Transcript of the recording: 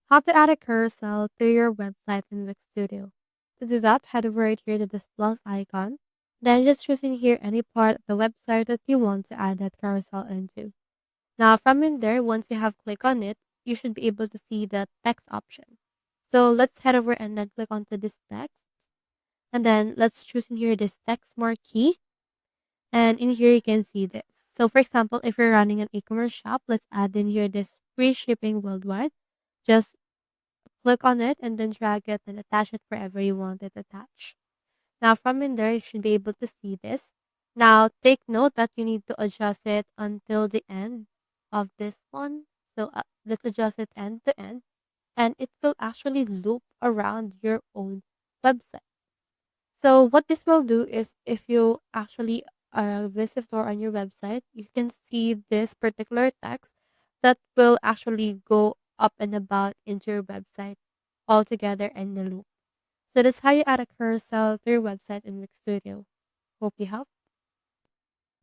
How to add a carousel to your website in Wix Studio. To do that, head over right here to this plus icon. Then just choose in here any part of the website that you want to add that carousel into. Now from in there, once you have clicked on it, you should be able to see the text option. So let's head over and then click onto this text. And then let's choose in here this text marquee. And in here you can see this. So for example, if you're running an e-commerce shop, let's add in here this free shipping worldwide. Just click on it and then drag it and attach it wherever you want it attached. Now from in there, you should be able to see this. Now take note that you need to adjust it until the end of this one. So let's adjust it end to end and it will actually loop around your own website. So what this will do is if you actually are a visitor on your website, you can see this particular text that will actually go up and about into your website all together in the loop. So that's how you add a carousel to your website in Wix Studio. Hope you helped.